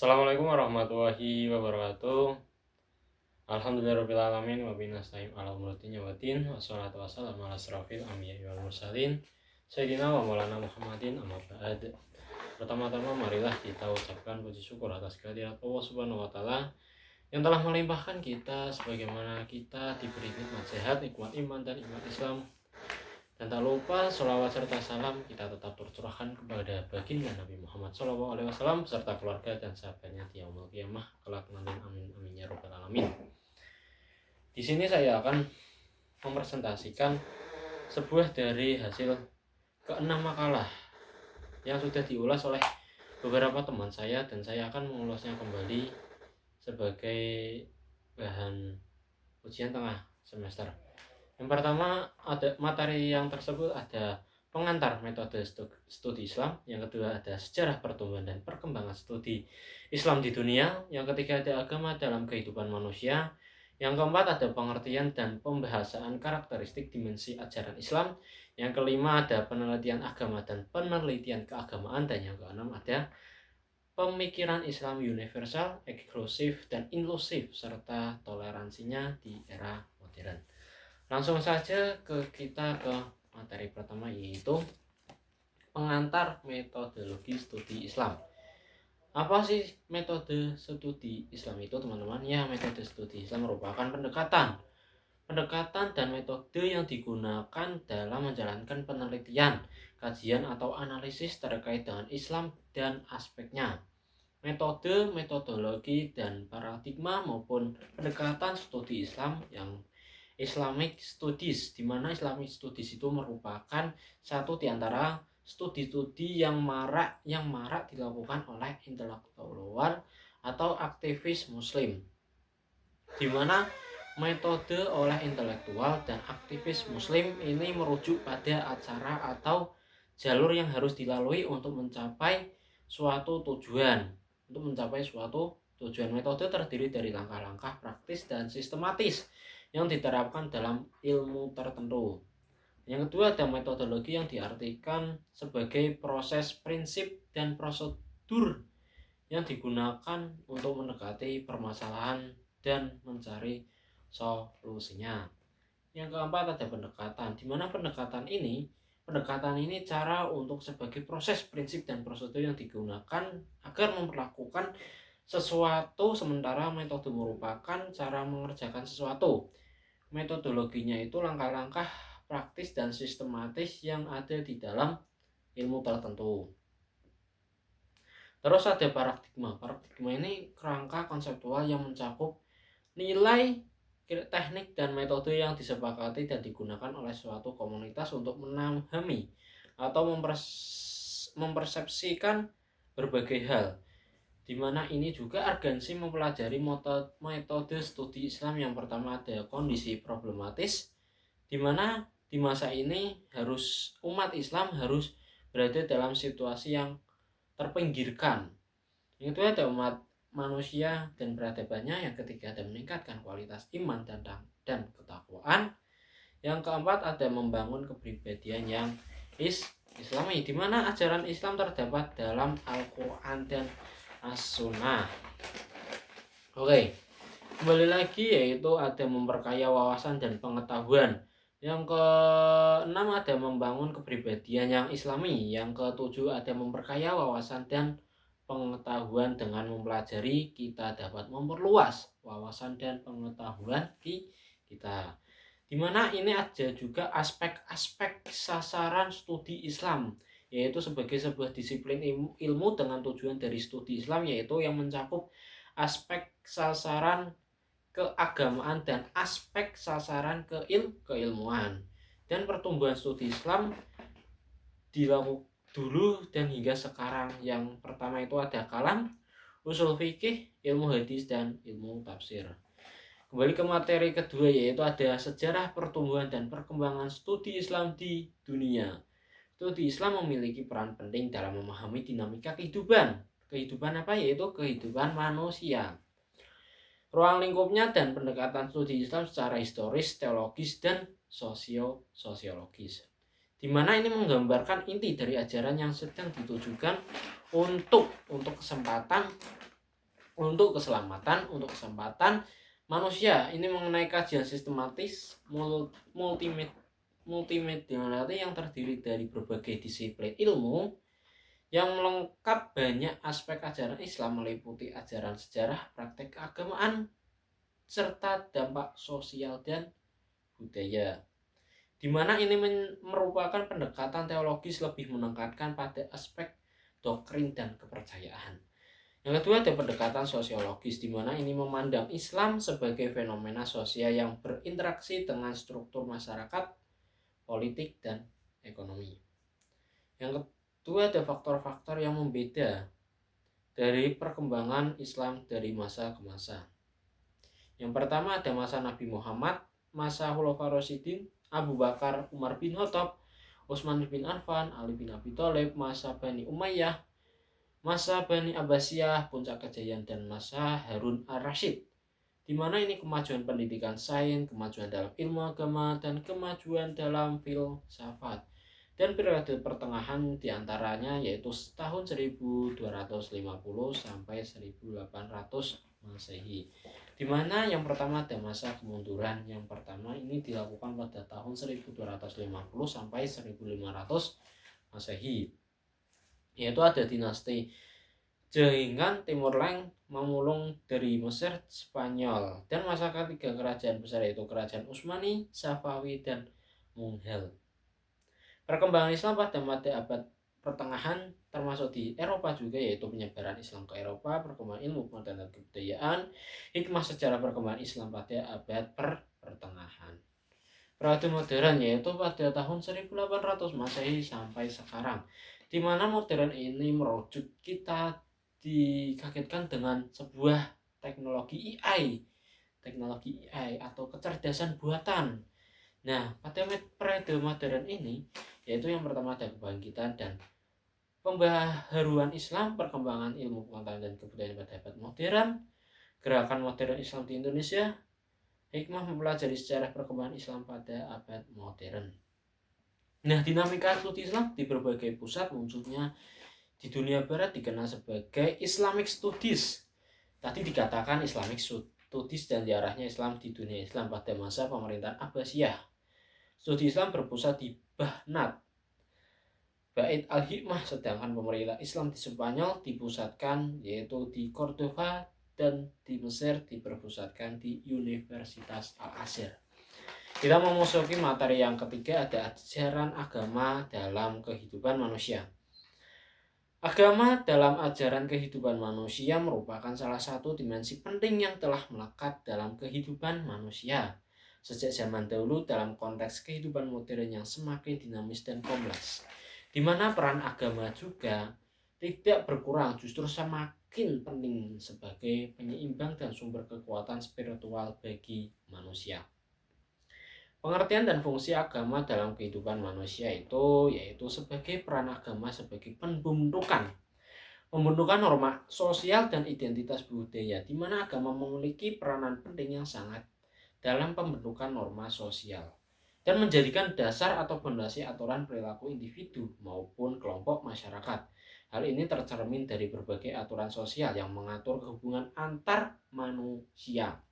Assalamualaikum warahmatullahi wabarakatuh. Alhamdulillahirrahmanirrahim. Wa bihi nasta'in ala umuri dunya waddin. Wassalatu wassalamu ala asrofil anbiya'i wal mursalin Sayyidina wa maulana Muhammadin amma ba'd. Pertama-tama marilah kita ucapkan puji syukur atas kehadirat Allah Subhanahu wa taala yang telah melimpahkan kita sebagaimana kita diberi nikmat sehat, nikmat iman dan nikmat Islam. Dan tak lupa sholawat serta salam kita tetap tercurahkan kepada baginda Nabi Muhammad SAW beserta keluarga dan sahabatnya di yaumul qiyamah kelak nanti, amin amin ya robbal alamin. Di sini saya akan mempresentasikan sebuah dari hasil ke-6 makalah yang sudah diulas oleh beberapa teman saya, dan saya akan mengulasnya kembali sebagai bahan ujian tengah semester. Yang pertama, ada materi yang tersebut ada pengantar metode studi Islam, yang kedua ada sejarah pertumbuhan dan perkembangan studi Islam di dunia, yang ketiga ada agama dalam kehidupan manusia, yang keempat ada pengertian dan pembahasan karakteristik dimensi ajaran Islam, yang kelima ada penelitian agama dan penelitian keagamaan, dan yang keenam ada pemikiran Islam universal, eksklusif, dan inklusif serta toleransinya di era modern. Langsung saja kita ke materi pertama, yaitu pengantar metodologi studi Islam. Apa sih metode studi Islam itu, teman-teman? Ya, metode studi Islam merupakan pendekatan dan metode yang digunakan dalam menjalankan penelitian, kajian atau analisis terkait dengan Islam dan aspeknya. Metode, metodologi, dan paradigma maupun pendekatan studi Islam yang Islamic Studies, di mana Islamic Studies itu merupakan satu di antara studi-studi yang marak dilakukan oleh intelektual atau aktivis muslim, di mana metode oleh intelektual dan aktivis muslim ini merujuk pada acara atau jalur yang harus dilalui untuk mencapai suatu tujuan. Metode terdiri dari langkah-langkah praktis dan sistematis yang diterapkan dalam ilmu tertentu. Yang kedua ada metodologi, yang diartikan sebagai proses, prinsip, dan prosedur yang digunakan untuk mendekati permasalahan dan mencari solusinya. Yang keempat ada pendekatan, di mana pendekatan ini cara untuk sebagai proses, prinsip, dan prosedur yang digunakan agar memperlakukan sesuatu, sementara metode merupakan cara mengerjakan sesuatu. Metodologinya itu langkah-langkah praktis dan sistematis yang ada di dalam ilmu tertentu. Terus ada paradigma. Paradigma ini kerangka konseptual yang mencakup nilai, teknik, dan metode yang disepakati dan digunakan oleh suatu komunitas untuk memahami atau mempersepsikan berbagai hal. Di mana ini juga urgensi mempelajari metode studi Islam. Yang pertama ada kondisi problematis, di mana di masa ini umat Islam harus berada dalam situasi yang terpinggirkan. Yang kedua ada umat manusia dan peradabannya. Yang ketiga ada meningkatkan kualitas iman dan ketakwaan. Yang keempat ada membangun kepribadian yang Islami, di mana ajaran Islam terdapat dalam Al-Quran dan As-Sunnah. Oke, kembali lagi, yaitu ada memperkaya wawasan dan pengetahuan. Yang keenam ada membangun kepribadian yang Islami. Yang ketujuh ada memperkaya wawasan dan pengetahuan. Dengan mempelajari kita dapat memperluas wawasan dan pengetahuan kita. Dimana ini ada juga aspek-aspek sasaran studi Islam, yaitu sebagai sebuah disiplin ilmu dengan tujuan dari studi Islam, yaitu yang mencakup aspek sasaran keagamaan dan aspek sasaran keilmuan. Dan pertumbuhan studi Islam dilakukan dulu dan hingga sekarang. Yang pertama itu ada kalam, usul fikih, ilmu hadis, dan ilmu tafsir. Kembali ke materi kedua, yaitu ada sejarah pertumbuhan dan perkembangan studi Islam di dunia. Studi Islam memiliki peran penting dalam memahami dinamika kehidupan apa, yaitu kehidupan manusia, ruang lingkupnya, dan pendekatan studi Islam secara historis, teologis, dan sosiologis, di mana ini menggambarkan inti dari ajaran yang sedang ditujukan untuk kesempatan untuk keselamatan, untuk kesempatan manusia. Ini mengenai kajian sistematis multimediality yang terdiri dari berbagai disiplin ilmu yang melengkap banyak aspek ajaran Islam, meliputi ajaran sejarah, praktek keagamaan, serta dampak sosial dan budaya. Di mana ini merupakan pendekatan teologis lebih menekankan pada aspek doktrin dan kepercayaan. Yang kedua ada pendekatan sosiologis, di mana ini memandang Islam sebagai fenomena sosial yang berinteraksi dengan struktur masyarakat, politik, dan ekonomi. Yang kedua ada faktor-faktor yang membeda dari perkembangan Islam dari masa ke masa. Yang pertama ada masa Nabi Muhammad, masa Khulafaur Rasyidin, Abu Bakar, Umar bin Khattab, Utsman bin Affan, Ali bin Abi Thalib, masa Bani Umayyah, masa Bani Abbasiyah, puncak kejayaan, dan masa Harun ar-Rasyid, di mana ini kemajuan pendidikan sains, kemajuan dalam ilmu agama, dan kemajuan dalam filsafat. Dan periode pertengahan diantaranya yaitu tahun 1250 sampai 1800 Masehi. Di mana yang pertama ada masa kemunduran. Yang pertama ini dilakukan pada tahun 1250 sampai 1500 Masehi. Yaitu ada dinasti Jaringan Timur Leng memulung dari Mesir, Spanyol, dan masa ketiga kerajaan besar yaitu kerajaan Utsmani, Safawi, dan Mughal. Perkembangan Islam pada abad pertengahan termasuk di Eropa juga, yaitu penyebaran Islam ke Eropa, perkembangan ilmu pengetahuan dan kebudayaan, hikmah sejarah perkembangan Islam pada abad pertengahan. Periode modern yaitu pada tahun 1800 Masehi sampai sekarang, di mana modern ini merujuk kita dikagetkan dengan sebuah teknologi AI atau kecerdasan buatan. Nah, pada periode modern ini yaitu yang pertama ada kebangkitan dan pembaharuan Islam, perkembangan ilmu pengetahuan dan kebudayaan pada abad modern, gerakan modern Islam di Indonesia, hikmah mempelajari sejarah perkembangan Islam pada abad modern. Nah, dinamika studi Islam di berbagai pusat munculnya di dunia barat dikenal sebagai Islamic Studies. Tadi dikatakan Islamic Studies dan diarahnya Islam di dunia Islam pada masa pemerintahan Abbasiyah. Studi Islam berpusat di Baghdad, Bait al-Hikmah, sedangkan pemerintah Islam di Spanyol dipusatkan yaitu di Cordova, dan di Mesir diperpusatkan di Universitas Al-Azhar. Kita memasuki materi yang ketiga, ada ajaran agama dalam kehidupan manusia. Agama dalam ajaran kehidupan manusia merupakan salah satu dimensi penting yang telah melekat dalam kehidupan manusia sejak zaman dahulu dalam konteks kehidupan modern yang semakin dinamis dan kompleks, di mana peran agama juga tidak berkurang, justru semakin penting sebagai penyeimbang dan sumber kekuatan spiritual bagi manusia. Pengertian dan fungsi agama dalam kehidupan manusia itu yaitu sebagai peran agama sebagai pembentukan norma sosial dan identitas budaya, di mana agama memiliki peranan penting yang sangat dalam pembentukan norma sosial dan menjadikan dasar atau fondasi aturan perilaku individu maupun kelompok masyarakat. Hal ini tercermin dari berbagai aturan sosial yang mengatur hubungan antar manusia,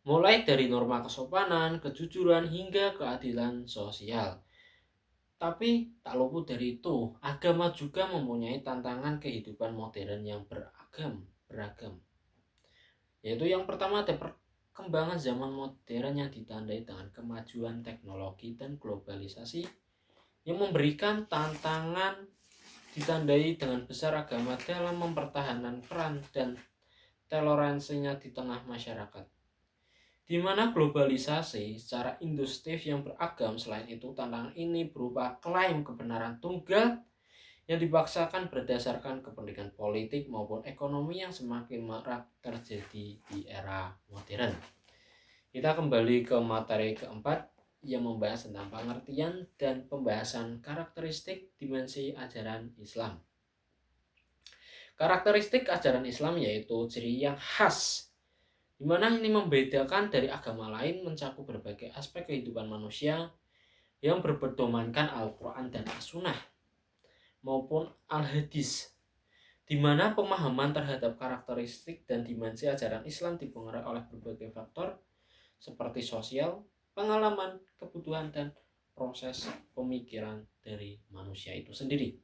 mulai dari norma kesopanan, kejujuran, hingga keadilan sosial. Tapi tak luput dari itu, agama juga mempunyai tantangan kehidupan modern yang beragam. Yaitu yang pertama ada perkembangan zaman modern yang ditandai dengan kemajuan teknologi dan globalisasi yang memberikan tantangan ditandai dengan besar agama dalam mempertahankan peran dan toleransinya di tengah masyarakat. Di mana globalisasi secara induktif yang beragam. Selain itu, tantangan ini berupa klaim kebenaran tunggal yang dipaksakan berdasarkan kepentingan politik maupun ekonomi yang semakin marak terjadi di era modern. Kita kembali ke materi keempat yang membahas tentang pengertian dan pembahasan karakteristik dimensi ajaran Islam. Karakteristik ajaran Islam yaitu ciri yang khas, di mana ini membedakan dari agama lain, mencakup berbagai aspek kehidupan manusia yang berpedomankan Al-Quran dan As-Sunnah maupun Al-Hadis, di mana pemahaman terhadap karakteristik dan dimensi ajaran Islam dipengaruhi oleh berbagai faktor seperti sosial, pengalaman, kebutuhan, dan proses pemikiran dari manusia itu sendiri.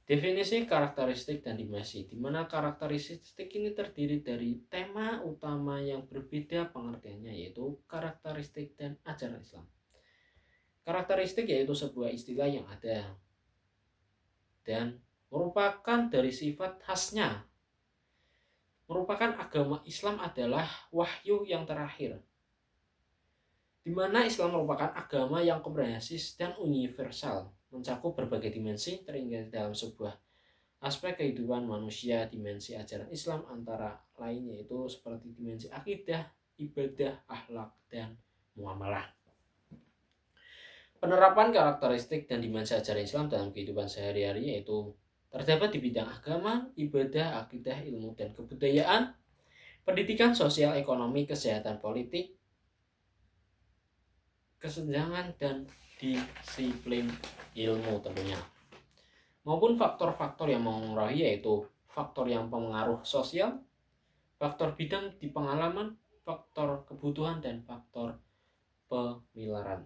Definisi karakteristik dan dimensi, di mana karakteristik ini terdiri dari tema utama yang berbeda pengertiannya, yaitu karakteristik dan ajaran Islam. Karakteristik yaitu sebuah istilah yang ada dan merupakan dari sifat khasnya. Merupakan agama Islam adalah wahyu yang terakhir, di mana Islam merupakan agama yang komprehensif dan universal, mencakup berbagai dimensi terhingga dalam sebuah aspek kehidupan manusia. Dimensi ajaran Islam antara lain yaitu seperti dimensi akidah, ibadah, akhlak, dan muamalah. Penerapan karakteristik dan dimensi ajaran Islam dalam kehidupan sehari-hari yaitu terdapat di bidang agama, ibadah, akidah, ilmu, dan kebudayaan, pendidikan, sosial, ekonomi, kesehatan, politik, kesenjangan, dan disiplin ilmu tentunya. Maupun faktor-faktor yang mengaruhi yaitu faktor yang pengaruh sosial, faktor bidang di pengalaman, faktor kebutuhan, dan faktor pemilaran.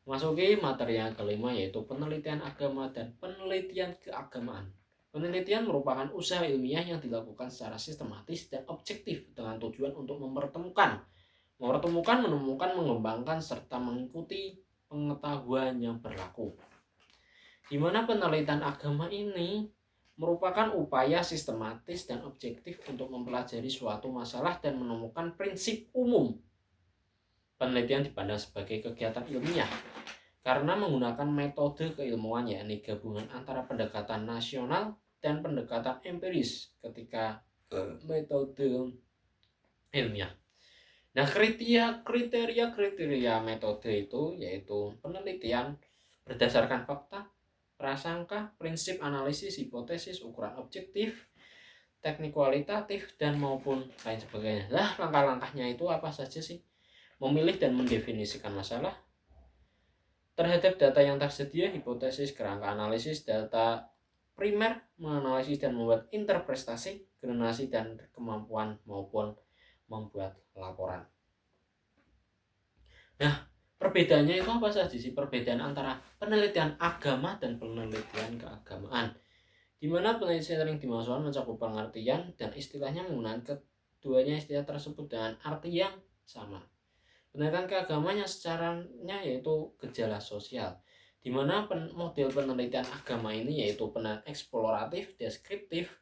Masuki materi yang kelima yaitu penelitian agama dan penelitian keagamaan. Penelitian merupakan usaha ilmiah yang dilakukan secara sistematis dan objektif dengan tujuan untuk menemukan, mengembangkan, serta mengikuti pengetahuan yang berlaku. Di mana penelitian agama ini merupakan upaya sistematis dan objektif untuk mempelajari suatu masalah dan menemukan prinsip umum. Penelitian dipandang sebagai kegiatan ilmiah karena menggunakan metode keilmuan, yakni gabungan antara pendekatan nasional dan pendekatan empiris ketika metode ilmiah. Nah, kriteria metode itu yaitu penelitian berdasarkan fakta, prasangka, prinsip analisis, hipotesis, ukuran objektif, teknik kualitatif, dan maupun lain sebagainya. Lah, langkah-langkahnya itu apa saja sih? Memilih dan mendefinisikan masalah terhadap data yang tersedia, hipotesis, kerangka analisis data primer, menganalisis dan membuat interpretasi, generasi, dan kemampuan maupun membuat laporan. Nah, perbedaannya itu apa saja sih? Perbedaan antara penelitian agama dan penelitian keagamaan, di mana penelitian sering dimaksudkan mencakup pengertian dan istilahnya menggunakan keduanya istilah tersebut dengan arti yang sama. Penelitian keagamaan secaranya yaitu gejala sosial, di mana model penelitian agama ini yaitu penelitian eksploratif, deskriptif,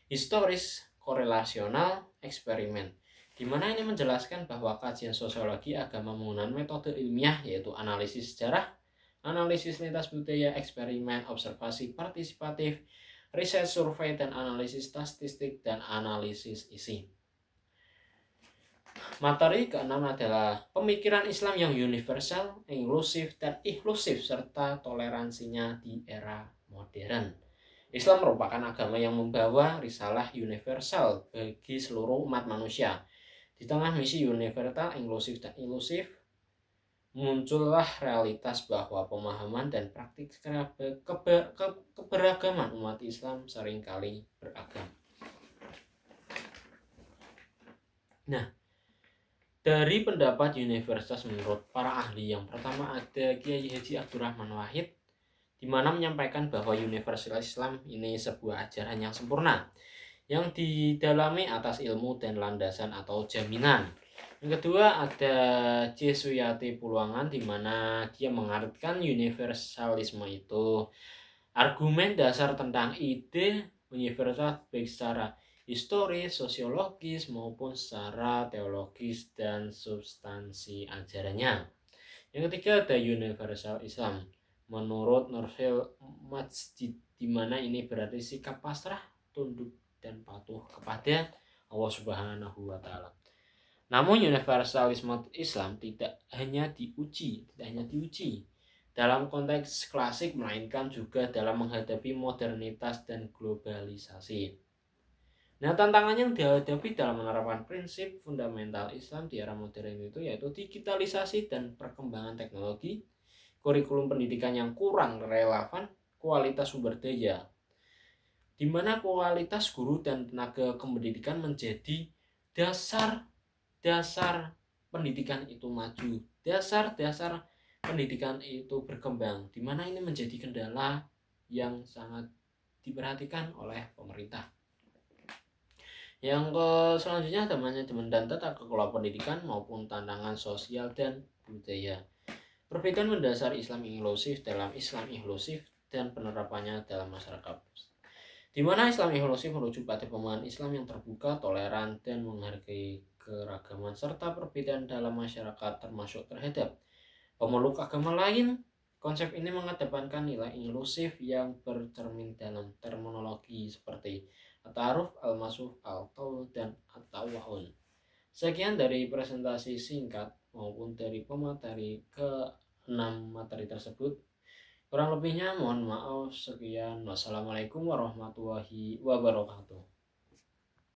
historis, korelasional, eksperimen, di mana ini menjelaskan bahwa kajian sosiologi agama menggunakan metode ilmiah yaitu analisis sejarah, analisis lintas budaya, eksperimen, observasi partisipatif, riset survei, dan analisis statistik dan analisis isi. Materi keenam adalah pemikiran Islam yang universal, inklusif, dan inklusif serta toleransinya di era modern. Islam merupakan agama yang membawa risalah universal bagi seluruh umat manusia. Di tengah misi universal, inklusif, dan inklusif, muncullah realitas bahwa pemahaman dan praktik keberagaman umat Islam seringkali beragam. Nah, dari pendapat universal menurut para ahli, yang pertama ada Kiai Haji Abdurrahman Wahid, di mana menyampaikan bahwa universal Islam ini sebuah ajaran yang sempurna, yang didalami atas ilmu dan landasan atau jaminan. Yang kedua ada C. Suyati Puluangan, di mana dia mengartikan universalisme itu argumen dasar tentang ide universal baik secara historis, sosiologis, maupun secara teologis dan substansi ajarannya. Yang ketiga ada universal Islam menurut Nurfil Masjid, di mana ini berarti sikap pasrah, tunduk, dan patuh kepada Allah Subhanahu wa Ta'ala. Namun universalisme Islam tidak hanya diuji dalam konteks klasik, melainkan juga dalam menghadapi modernitas dan globalisasi. Nah, tantangan yang dihadapi dalam menerapkan prinsip fundamental Islam di era modern itu yaitu digitalisasi dan perkembangan teknologi, kurikulum pendidikan yang kurang relevan, kualitas sumber daya di mana kualitas guru dan tenaga kependidikan menjadi dasar pendidikan itu maju, dasar pendidikan itu berkembang, di mana ini menjadi kendala yang sangat diperhatikan oleh pemerintah. Yang selanjutnya ada manajemen dan tata kelola pendidikan maupun tantangan sosial dan budaya. Perbedaan mendasar Islam inklusif dalam Islam inklusif dan penerapannya dalam masyarakat, di mana Islam inklusif merujuk pada pemahaman Islam yang terbuka, toleran, dan menghargai keragaman serta perbedaan dalam masyarakat termasuk terhadap pemeluk agama lain. Konsep ini mengedepankan nilai inklusif yang bercermin dalam terminologi seperti at-ta'aruf, al-masuf, al-taul, dan at-tawahun. Sekian dari presentasi singkat maupun dari pemateri ke-6 materi tersebut. Kurang lebihnya mohon maaf. Sekian. Wassalamualaikum warahmatullahi wabarakatuh.